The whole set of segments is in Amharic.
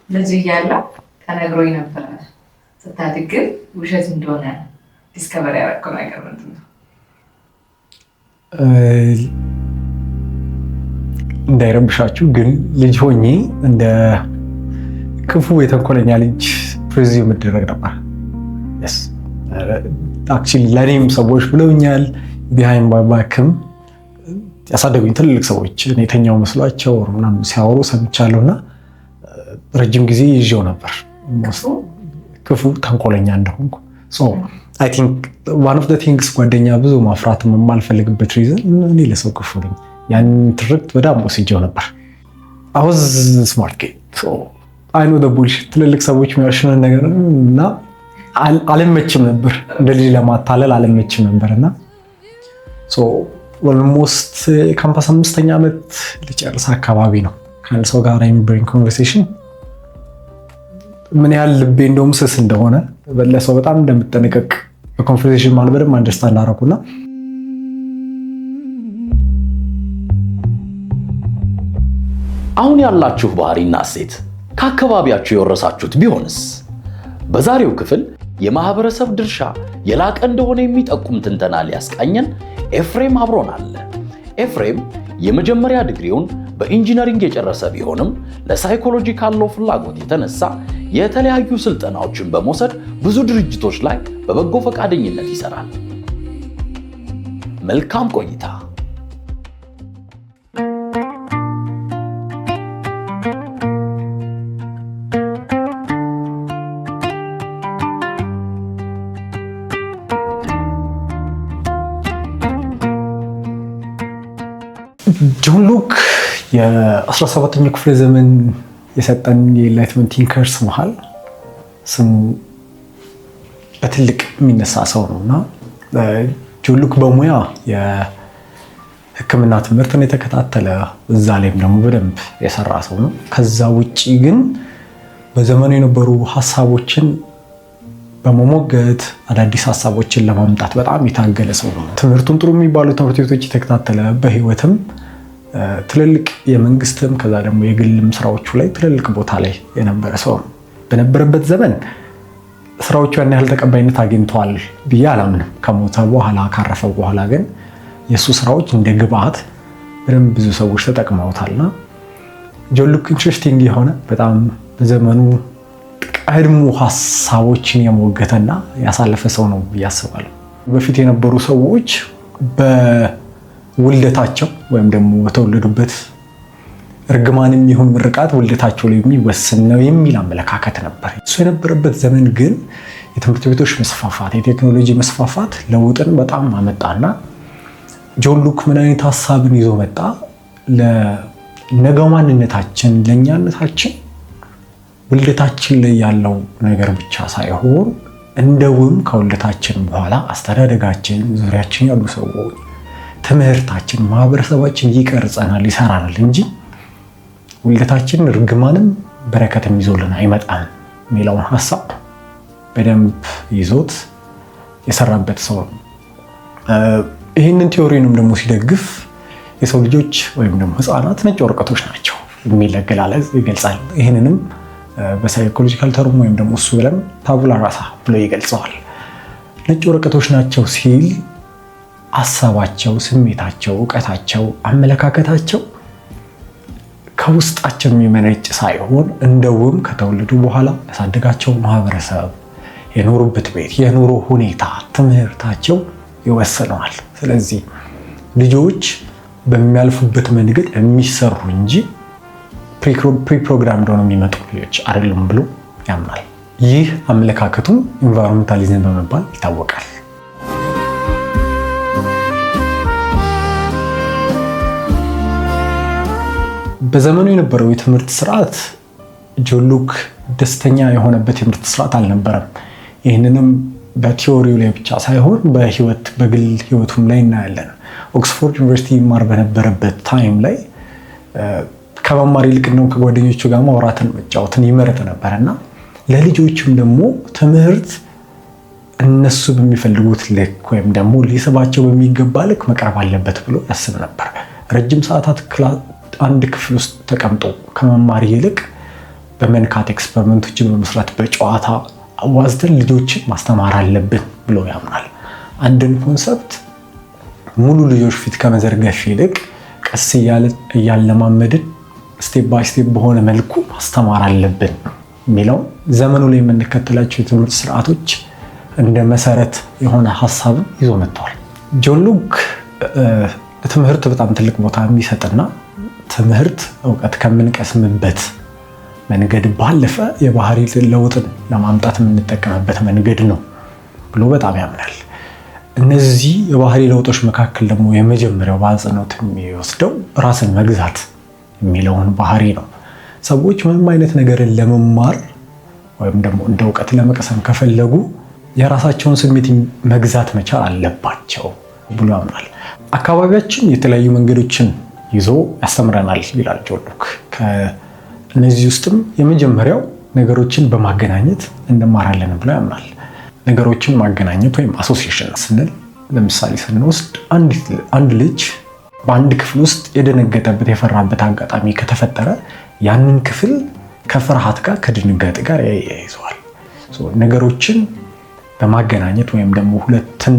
ልጅ እያለ ተነግሮኝ ነበረ። ስታድግ ውሸት እንደሆነ ዲስከቨር ያደረገው ነገር ምንድን ነው? እንዳይረብሻችሁ ግን ልጅ ሆኜ እንደ ክፉ የተንኮለኛ ልጅ ፕሪዚም መደረግ ነበር። አክቹዋሊ ለእኔም ሰዎች ብለውኛል። ቢሃይንድ ማይ ባክም ያሳደጉኝ ትልልቅ ሰዎች እኔ የተኛው መስሏቸው ምናምን ሲያወሩ ሰምቻለሁና ረጅም ጊዜ ይዤው ነበር ክፉ ተንኮለኛ እንደሆንኩ። አይ ቲንክ ዋን ኦፍ ዘ ቲንግስ ጓደኛ ብዙ ማፍራት የማልፈልግበት ሪዝን እኔ ለሰው ክፉ ነኝ። ያን ትርክት በጣም ወስጄው ነበር። አይ ዋዝ ስማርት ኪድ አይ ኖ ዘ ቡልሺት ትልልቅ ሰዎች የሚያሽኑን ነገር እና አልመችም ነበር። እንደ ልጅ ለማታለል አልመችም ነበርና ኦልሞስት ካምፓስ 5ኛ ዓመት ልጨርስ አካባቢ ነው ከአንድ ሰው ጋር የሚበረኝ ኮንቨርሴሽን ምን ያህል ልቤ እንደውም ስስ እንደሆነ ለሰው በጣም እንደምጠነቀቅ በኮንቨርሴሽን ማለት በደንብ አንደርስታንድ አደረኩና አሁን ያላችሁ ባህሪና እሴት ከአካባቢያችሁ የወረሳችሁት ቢሆንስ? በዛሬው ክፍል የማህበረሰብ ድርሻ የላቀ እንደሆነ የሚጠቁም ትንተና ሊያስቃኘን ኤፍሬም አብሮን አለ። ኤፍሬም የመጀመሪያ ዲግሪውን በኢንጂነሪንግ የጨረሰ ቢሆንም ለሳይኮሎጂ ካለው ፍላጎት የተነሳ የተለያዩ ስልጠናዎችን በመውሰድ ብዙ ድርጅቶች ላይ በበጎ ፈቃደኝነት ይሰራል። መልካም ቆይታ። ጆን ሉክ የ17ኛው ክፍለ ዘመን የሰጠን የኢንላይትመንት ቲንከርስ መሃል ስሙ በትልቅ የሚነሳ ሰው ነውና ጆን ሉክ በሙያ የሕክምና ትምህርትን የተከታተለ እዛ ላይም ደግሞ በደንብ የሰራ ሰው ነው። ከዛ ውጪ ግን በዘመኑ የነበሩ ሀሳቦችን በመሞገት አዳዲስ ሀሳቦችን ለማምጣት በጣም የታገለ ሰው ነው። ትምህርቱን ጥሩ የሚባሉ ትምህርት ቤቶች የተከታተለ በህይወትም ትልልቅ የመንግስትም ከዛ ደግሞ የግልም ስራዎቹ ላይ ትልልቅ ቦታ ላይ የነበረ ሰው ነው። በነበረበት ዘመን ስራዎቹ ያን ያህል ተቀባይነት አግኝተዋል ብዬ አላምንም። ከሞተ በኋላ ካረፈ በኋላ ግን የእሱ ስራዎች እንደ ግብአት በደንብ ብዙ ሰዎች ተጠቅመውታልና ጆን ሉክ ኢንትረስቲንግ የሆነ በጣም በዘመኑ ቀድሞ ሀሳቦችን የሞገተና ያሳለፈ ሰው ነው ብዬ አስባለሁ። በፊት የነበሩ ሰዎች በውልደታቸው ወይም ደግሞ በተወለዱበት እርግማንም ይሁን ምርቃት ውልደታቸው ላይ የሚወሰን ነው የሚል አመለካከት ነበር። እሱ የነበረበት ዘመን ግን የትምህርት ቤቶች መስፋፋት፣ የቴክኖሎጂ መስፋፋት ለውጥን በጣም አመጣና ጆን ሉክ ምን አይነት ሀሳብን ይዞ መጣ? ለነገው ማንነታችን ለእኛነታችን ውልደታችን ላይ ያለው ነገር ብቻ ሳይሆን እንደውም ከውልደታችን በኋላ አስተዳደጋችን፣ ዙሪያችን ያሉ ሰዎች፣ ትምህርታችን፣ ማህበረሰባችን ይቀርጸናል፣ ይሰራናል እንጂ ውልደታችን እርግማንም በረከትም ይዞልን አይመጣም የሚለውን ሀሳብ በደንብ ይዞት የሰራበት ሰው ነው። ይህንን ቲዮሪንም ደግሞ ሲደግፍ የሰው ልጆች ወይም ደግሞ ህፃናት ነጭ ወረቀቶች ናቸው የሚል አገላለጽ ይገልጻል። ይህንንም በሳይኮሎጂካል ተርም ወይም ደግሞ እሱ ብለን ታቡላ ራሳ ብሎ ይገልጸዋል። ነጭ ወረቀቶች ናቸው ሲል ሀሳባቸው፣ ስሜታቸው፣ እውቀታቸው፣ አመለካከታቸው ከውስጣቸው የሚመነጭ ሳይሆን እንደውም ከተወለዱ በኋላ ያሳደጋቸው ማህበረሰብ፣ የኖሩበት ቤት፣ የኑሮ ሁኔታ፣ ትምህርታቸው ይወስነዋል። ስለዚህ ልጆች በሚያልፉበት መንገድ የሚሰሩ እንጂ ፕሪፕሮግራም እንደሆነ የሚመጡ ልጆች አይደሉም ብሎ ያምናል። ይህ አመለካከቱ ኢንቫይሮንመንታሊዝም በመባል ይታወቃል። በዘመኑ የነበረው የትምህርት ስርዓት ጆን ሉክ ደስተኛ የሆነበት የትምህርት ስርዓት አልነበረም። ይህንንም በቲዮሪው ላይ ብቻ ሳይሆን በግል ህይወቱም ላይ እናያለን። ኦክስፎርድ ዩኒቨርሲቲ ይማር በነበረበት ታይም ላይ ከመማር ይልቅ ነው ከጓደኞቹ ጋር ማውራትን መጫወትን ይመረጥ ነበርና ለልጆችም ደግሞ ትምህርት እነሱ በሚፈልጉት ልክ ወይም ደግሞ ሊስባቸው በሚገባ ልክ መቅረብ አለበት ብሎ ያስብ ነበር። ረጅም ሰዓታት አንድ ክፍል ውስጥ ተቀምጦ ከመማር ይልቅ በመንካት ኤክስፐሪመንቶችን በመስራት በጨዋታ አዋዝተን ልጆችን ማስተማር አለብን ብሎ ያምናል። አንድን ኮንሰፕት ሙሉ ልጆች ፊት ከመዘርገፍ ይልቅ ቀስ እያለማመድን ስቴፕ ባይ ስቴፕ በሆነ መልኩ ማስተማር አለብን የሚለው ዘመኑ ላይ የምንከተላቸው የትምህርት ስርዓቶች እንደ መሰረት የሆነ ሀሳብን ይዞ መጥቷል። ጆን ሉክ ትምህርት በጣም ትልቅ ቦታ የሚሰጥና ትምህርት እውቀት ከምንቀስምበት መንገድ ባለፈ የባህሪ ለውጥን ለማምጣት የምንጠቀምበት መንገድ ነው ብሎ በጣም ያምናል። እነዚህ የባህሪ ለውጦች መካከል ደግሞ የመጀመሪያው በአጽንኦት የሚወስደው ራስን መግዛት የሚለውን ባህሪ ነው። ሰዎች ምንም አይነት ነገርን ለመማር ወይም ደግሞ እንደ እውቀት ለመቀሰም ከፈለጉ የራሳቸውን ስሜት መግዛት መቻል አለባቸው ብሎ ያምናል። አካባቢያችን የተለያዩ መንገዶችን ይዞ ያስተምረናል ይላል ጆን ሉክ። ከእነዚህ ውስጥም የመጀመሪያው ነገሮችን በማገናኘት እንማራለን ብሎ ያምናል። ነገሮችን ማገናኘት ወይም አሶሲዬሽን ስንል ለምሳሌ ስንወስድ አንድ ልጅ በአንድ ክፍል ውስጥ የደነገጠበት የፈራበት አጋጣሚ ከተፈጠረ ያንን ክፍል ከፍርሃት ጋር ከድንጋጤ ጋር ያያይዘዋል። ነገሮችን በማገናኘት ወይም ደግሞ ሁለትን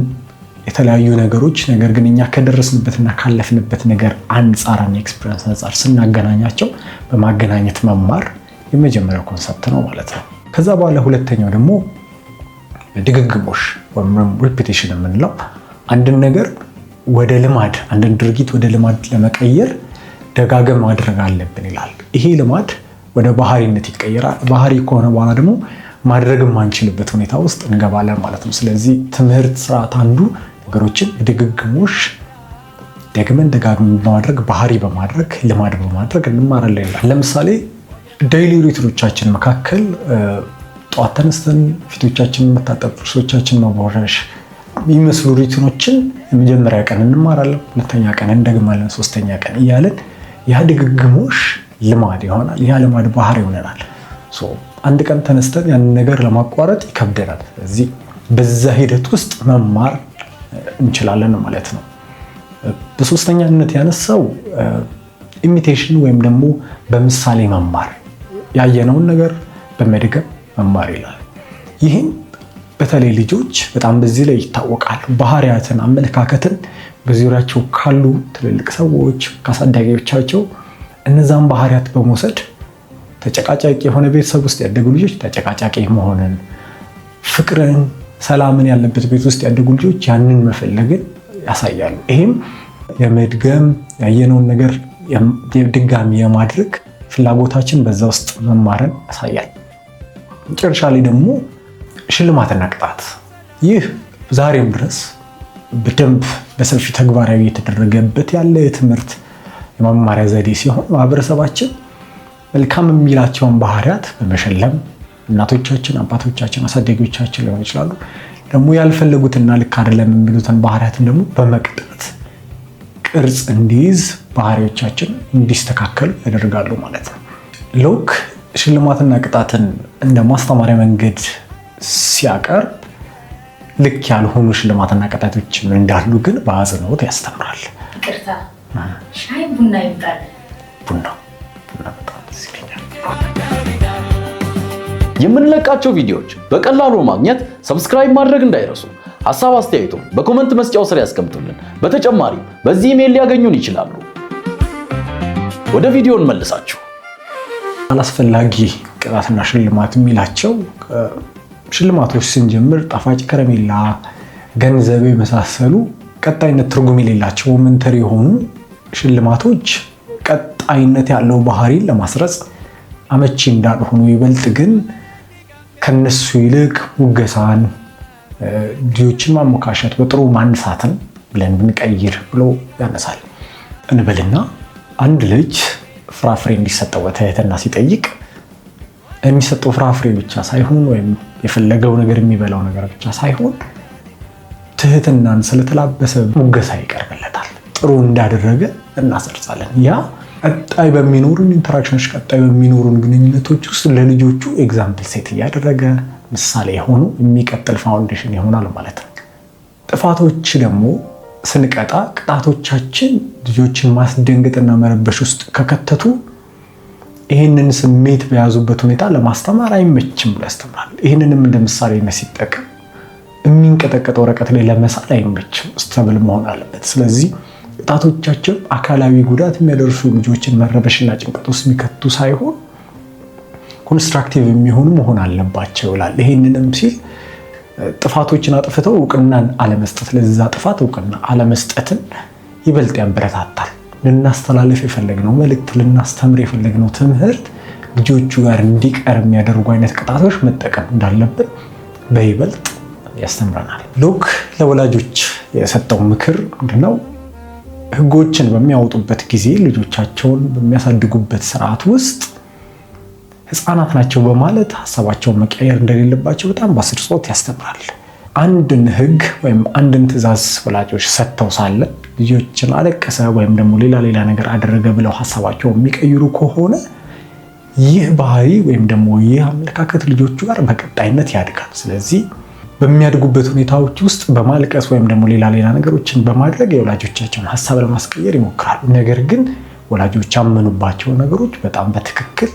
የተለያዩ ነገሮች ነገር ግን እኛ ከደረስንበትና ካለፍንበት ነገር አንጻራዊ ኤክስፒሪየንስ አንጻር ስናገናኛቸው በማገናኘት መማር የመጀመሪያው ኮንሰፕት ነው ማለት ነው። ከዛ በኋላ ሁለተኛው ደግሞ ድግግሞሽ ወይም ሪፒቲሽን የምንለው አንድን ነገር ወደ ልማድ አንድን ድርጊት ወደ ልማድ ለመቀየር ደጋገም ማድረግ አለብን ይላል። ይሄ ልማድ ወደ ባህሪነት ይቀየራል። ባህሪ ከሆነ በኋላ ደግሞ ማድረግ የማንችልበት ሁኔታ ውስጥ እንገባለን ማለት ነው። ስለዚህ ትምህርት ስርዓት አንዱ ነገሮችን ድግግሞሽ ደግመን ደጋግመን በማድረግ ባህሪ በማድረግ ልማድ በማድረግ እንማራለን ይላል። ለምሳሌ ዴይሊ ሩቲኖቻችን መካከል ጠዋት ተነስተን ፊቶቻችንን መታጠብ፣ ጥርሶቻችንን መቦረሽ የሚመስሉ ሩቲኖችን የመጀመሪያ ቀን እንማራለን፣ ሁለተኛ ቀን እንደግማለን፣ ሶስተኛ ቀን እያለን ያ ድግግሞሽ ልማድ ይሆናል። ያ ልማድ ባህሪ ይሆናል። አንድ ቀን ተነስተን ያንን ነገር ለማቋረጥ ይከብደናል። ስለዚህ በዛ ሂደት ውስጥ መማር እንችላለን ማለት ነው። በሶስተኛነት ያነሳው ኢሚቴሽን ወይም ደግሞ በምሳሌ መማር፣ ያየነውን ነገር በመድገም መማር ይላል። ይህም በተለይ ልጆች በጣም በዚህ ላይ ይታወቃሉ። ባህሪያትን፣ አመለካከትን በዙሪያቸው ካሉ ትልልቅ ሰዎች ከአሳዳጊዎቻቸው እነዛን ባህሪያት በመውሰድ ተጨቃጫቂ የሆነ ቤተሰብ ውስጥ ያደጉ ልጆች ተጨቃጫቂ መሆንን፣ ፍቅርን፣ ሰላምን ያለበት ቤት ውስጥ ያደጉ ልጆች ያንን መፈለግን ያሳያሉ። ይህም የመድገም ያየነውን ነገር ድጋሚ የማድረግ ፍላጎታችን በዛ ውስጥ መማርን ያሳያል። መጨረሻ ላይ ደግሞ ሽልማትና ቅጣት። ይህ ዛሬም ድረስ በደንብ በሰፊ ተግባራዊ የተደረገበት ያለ የትምህርት የመማሪያ ዘዴ ሲሆን ማህበረሰባችን መልካም የሚላቸውን ባህሪያት በመሸለም እናቶቻችን፣ አባቶቻችን፣ አሳዳጊዎቻችን ሊሆን ይችላሉ ደግሞ ያልፈለጉትና ልክ አይደለም የሚሉትን ባህሪያትን ደግሞ በመቅጣት ቅርጽ እንዲይዝ ባህሪዎቻችን እንዲስተካከሉ ያደርጋሉ ማለት ነው። ሉክ ሽልማትና ቅጣትን እንደ ማስተማሪያ መንገድ ሲያቀርብ ልክ ያልሆኑ ሽልማትና ቅጣቶችም እንዳሉ ግን በአጽንኦት ያስተምራል። ይቅርታ፣ ሻይ ቡና ይምጣል? ቡና በጣም ደስ ይለኛል። የምንለቃቸው ቪዲዮዎች በቀላሉ ማግኘት ሰብስክራይብ ማድረግ እንዳይረሱ። ሐሳብ አስተያየቱን በኮመንት መስጫው ስር ያስቀምጡልን። በተጨማሪም በዚህ ኢሜል ሊያገኙን ይችላሉ። ወደ ቪዲዮ እንመልሳችሁ። አላስፈላጊ ቅጣትና ሽልማት የሚላቸው ሽልማቶች ስንጀምር ጣፋጭ ከረሜላ፣ ገንዘብ የመሳሰሉ ቀጣይነት ትርጉም የሌላቸው ሞመንተሪ የሆኑ ሽልማቶች ቀጣይነት ያለው ባህሪን ለማስረጽ አመቺ እንዳልሆኑ ይበልጥ ግን ከነሱ ይልቅ ሙገሳን፣ ልጆችን ማሞካሸት፣ በጥሩ ማንሳትን ብለን ብንቀይር ብሎ ያነሳል። እንበልና አንድ ልጅ ፍራፍሬ እንዲሰጠው በትህትና ሲጠይቅ የሚሰጠው ፍራፍሬ ብቻ ሳይሆን ወይም የፈለገው ነገር የሚበላው ነገር ብቻ ሳይሆን ትህትናን ስለተላበሰ ሙገሳ ይቀርብለታል። ጥሩ እንዳደረገ እናሰርጻለን። ያ ቀጣይ በሚኖሩን ኢንተራክሽኖች፣ ቀጣይ በሚኖሩን ግንኙነቶች ውስጥ ለልጆቹ ኤግዛምፕል ሴት እያደረገ ምሳሌ የሆኑ የሚቀጥል ፋውንዴሽን ይሆናል ማለት ነው። ጥፋቶች ደግሞ ስንቀጣ ቅጣቶቻችን ልጆችን ማስደንገጥና መረበሽ ውስጥ ከከተቱ ይህንን ስሜት በያዙበት ሁኔታ ለማስተማር አይመችም ብሎ ያስተምራል። ይህንንም እንደ ምሳሌነት ሲጠቀም የሚንቀጠቀጥ ወረቀት ላይ ለመሳል አይመችም፣ ስተብል መሆን አለበት። ስለዚህ ጣቶቻቸው አካላዊ ጉዳት የሚያደርሱ ልጆችን መረበሽና ጭንቀት ውስጥ የሚከቱ ሳይሆን ኮንስትራክቲቭ የሚሆኑ መሆን አለባቸው ይላል። ይህንንም ሲል ጥፋቶችን አጥፍተው እውቅናን አለመስጠት፣ ለዛ ጥፋት እውቅና አለመስጠትን ይበልጥ ያበረታታል። ልናስተላልፍ የፈለግነው መልእክት፣ ልናስተምር የፈለግነው ትምህርት ልጆቹ ጋር እንዲቀር የሚያደርጉ አይነት ቅጣቶች መጠቀም እንዳለብን በይበልጥ ያስተምረናል። ሎክ ለወላጆች የሰጠው ምክር ምንድነው? ህጎችን በሚያወጡበት ጊዜ ልጆቻቸውን በሚያሳድጉበት ስርዓት ውስጥ ህፃናት ናቸው በማለት ሀሳባቸውን መቀየር እንደሌለባቸው በጣም በአጽንዖት ያስተምራል። አንድን ህግ ወይም አንድን ትዕዛዝ ወላጆች ሰጥተው ሳለ ልጆችን አለቀሰ ወይም ደግሞ ሌላ ነገር አደረገ ብለው ሀሳባቸውን የሚቀይሩ ከሆነ ይህ ባህሪ ወይም ደግሞ ይህ አመለካከት ልጆቹ ጋር በቀጣይነት ያድጋል። ስለዚህ በሚያድጉበት ሁኔታዎች ውስጥ በማልቀስ ወይም ደግሞ ሌላ ነገሮችን በማድረግ የወላጆቻቸውን ሀሳብ ለማስቀየር ይሞክራሉ። ነገር ግን ወላጆች ያመኑባቸው ነገሮች በጣም በትክክል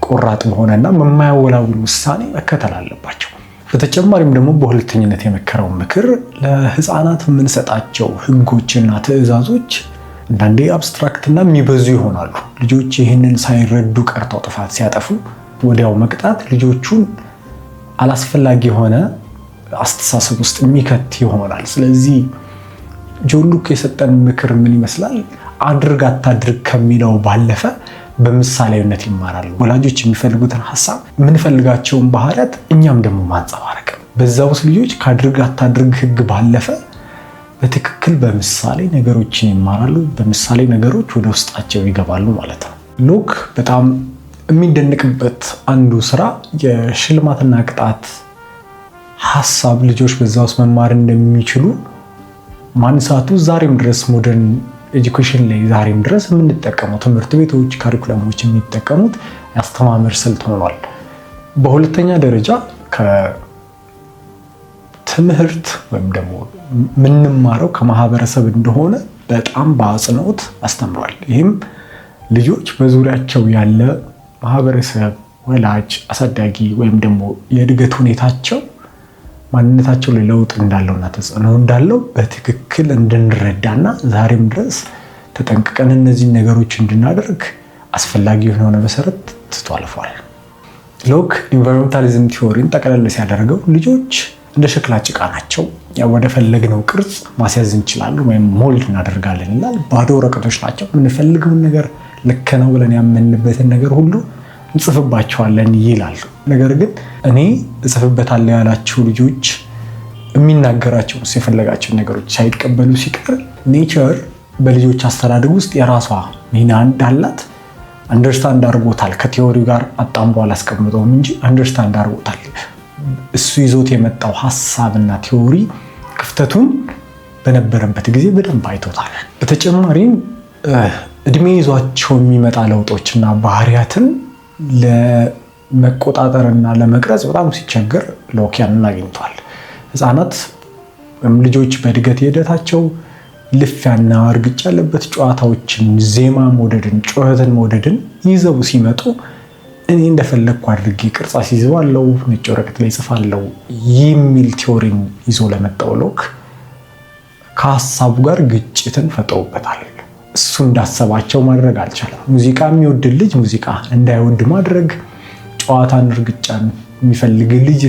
ቆራጥ በሆነና የማያወላውል ውሳኔ መከተል አለባቸው። በተጨማሪም ደግሞ በሁለተኝነት የመከረው ምክር ለህፃናት የምንሰጣቸው ህጎችና ትዕዛዞች አንዳንዴ አብስትራክትና የሚበዙ ይሆናሉ። ልጆች ይህንን ሳይረዱ ቀርተው ጥፋት ሲያጠፉ ወዲያው መቅጣት ልጆቹን አላስፈላጊ የሆነ አስተሳሰብ ውስጥ የሚከት ይሆናል። ስለዚህ ጆን ሉክ የሰጠን ምክር ምን ይመስላል? አድርግ አታድርግ ከሚለው ባለፈ በምሳሌነት ይማራሉ። ወላጆች የሚፈልጉትን ሀሳብ፣ የምንፈልጋቸውን ባህሪያት እኛም ደግሞ ማንጸባረቅ፣ በዛ ውስጥ ልጆች ከአድርግ አታድርግ ህግ ባለፈ በትክክል በምሳሌ ነገሮችን ይማራሉ። በምሳሌ ነገሮች ወደ ውስጣቸው ይገባሉ ማለት ነው። ሉክ በጣም የሚደንቅበት አንዱ ስራ የሽልማትና ቅጣት ሀሳብ ልጆች በዛ ውስጥ መማር እንደሚችሉ ማንሳቱ ዛሬም ድረስ ሞደርን ኤጁኬሽን ላይ ዛሬም ድረስ የምንጠቀመው ትምህርት ቤቶች ካሪኩለሞች የሚጠቀሙት ያስተማመር ስልት ሆኗል። በሁለተኛ ደረጃ ከትምህርት ወይም ደግሞ የምንማረው ከማህበረሰብ እንደሆነ በጣም በአጽንኦት አስተምሯል። ይህም ልጆች በዙሪያቸው ያለ ማህበረሰብ፣ ወላጅ፣ አሳዳጊ ወይም ደግሞ የእድገት ሁኔታቸው ማንነታቸው ላይ ለውጥ እንዳለውና ተጽዕኖ እንዳለው በትክክል እንድንረዳና ዛሬም ድረስ ተጠንቅቀን እነዚህን ነገሮች እንድናደርግ አስፈላጊ የሆነ መሰረት ትቶ አልፏል። ሎክ ኢንቫይሮንመንታሊዝም ቲዎሪን ጠቅለል ሲያደርገው ልጆች እንደ ሸክላ ጭቃ ናቸው፣ ወደ ፈለግነው ቅርጽ ማስያዝ እንችላለን ወይም ሞልድ እናደርጋለን ይላል። ባዶ ወረቀቶች ናቸው። የምንፈልገውን ነገር ልክ ነው ብለን ያመንበትን ነገር ሁሉ እንጽፍባቸዋለን ይላል። ነገር ግን እኔ እጽፍበታለሁ ያላችሁ ልጆች የሚናገራቸው የፈለጋቸው ነገሮች ሳይቀበሉ ሲቀር ኔቸር በልጆች አስተዳደግ ውስጥ የራሷ ሚና እንዳላት አንደርስታንድ አድርጎታል። ከቲዎሪው ጋር አጣምሮ አላስቀምጠውም እንጂ አንደርስታንድ አድርጎታል። እሱ ይዞት የመጣው ሀሳብና ቲዎሪ ክፍተቱን በነበረበት ጊዜ በደንብ አይቶታል። በተጨማሪም እድሜ ይዟቸው የሚመጣ ለውጦችና ባህሪያትን ለመቆጣጠርና ለመቅረጽ በጣም ሲቸገር ሎክ ያንን አግኝቷል። ህፃናት ልጆች በእድገት ሂደታቸው ልፊያና እርግጫ ያለበት ጨዋታዎችን፣ ዜማ መውደድን፣ ጩኸትን መውደድን ይዘው ሲመጡ እኔ እንደፈለግኩ አድርጌ ቅርጻ ሲይዘዋለሁ፣ ነጭ ወረቀት ላይ ጽፋለሁ የሚል ቲዎሪን ይዞ ለመጣው ሎክ ከሀሳቡ ጋር ግጭትን ፈጥሮበታል። እሱ እንዳሰባቸው ማድረግ አልቻለም። ሙዚቃ የሚወድ ልጅ ሙዚቃ እንዳይወድ ማድረግ፣ ጨዋታን እርግጫን የሚፈልግ ልጅ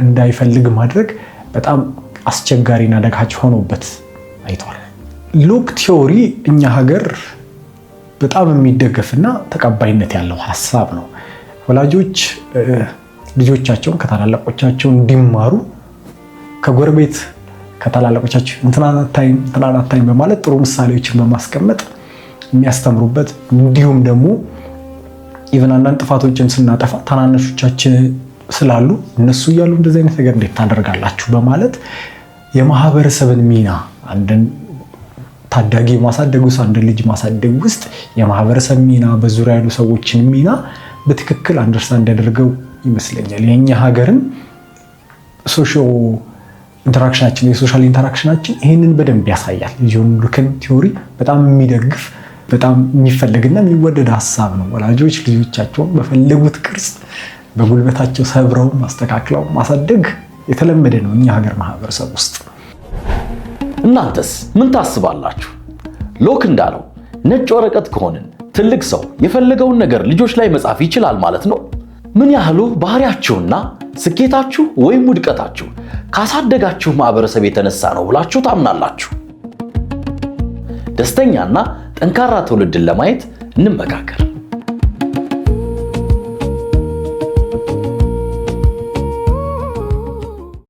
እንዳይፈልግ ማድረግ በጣም አስቸጋሪና አደጋች ሆኖበት አይቷል። ሎክ ቲዎሪ እኛ ሀገር በጣም የሚደገፍና ተቀባይነት ያለው ሀሳብ ነው። ወላጆች ልጆቻቸውን ከታላላቆቻቸው እንዲማሩ ከጎረቤት ከታላላቆቻቸው እንትናናታይም በማለት ጥሩ ምሳሌዎችን በማስቀመጥ የሚያስተምሩበት እንዲሁም ደግሞ ኢቨን አንዳንድ ጥፋቶችን ስናጠፋ ታናናሾቻችን ስላሉ እነሱ እያሉ እንደዚህ አይነት ነገር እንዴት ታደርጋላችሁ በማለት የማህበረሰብን ሚና አንድን ታዳጊ ማሳደግ ውስጥ አንድን ልጅ ማሳደግ ውስጥ የማህበረሰብ ሚና በዙሪያ ያሉ ሰዎችን ሚና በትክክል አንደርስታንድ ያደርገው ይመስለኛል። የኛ ሀገርን ሶሻል ኢንተራክሽናችን የሶሻል ኢንተራክሽናችን ይህንን በደንብ ያሳያል። ጆን ሉክን ቲዎሪ በጣም የሚደግፍ በጣም የሚፈልግና የሚወደድ ሀሳብ ነው። ወላጆች ልጆቻቸውን በፈለጉት ቅርጽ በጉልበታቸው ሰብረው ማስተካክለው ማሳደግ የተለመደ ነው እኛ ሀገር ማህበረሰብ ውስጥ። እናንተስ ምን ታስባላችሁ? ሎክ እንዳለው ነጭ ወረቀት ከሆንን ትልቅ ሰው የፈለገውን ነገር ልጆች ላይ መጻፍ ይችላል ማለት ነው? ምን ያህሉ ባህሪያችሁና ስኬታችሁ ወይም ውድቀታችሁ ካሳደጋችሁ ማህበረሰብ የተነሳ ነው ብላችሁ ታምናላችሁ? ደስተኛና ጠንካራ ትውልድን ለማየት እንመካከር።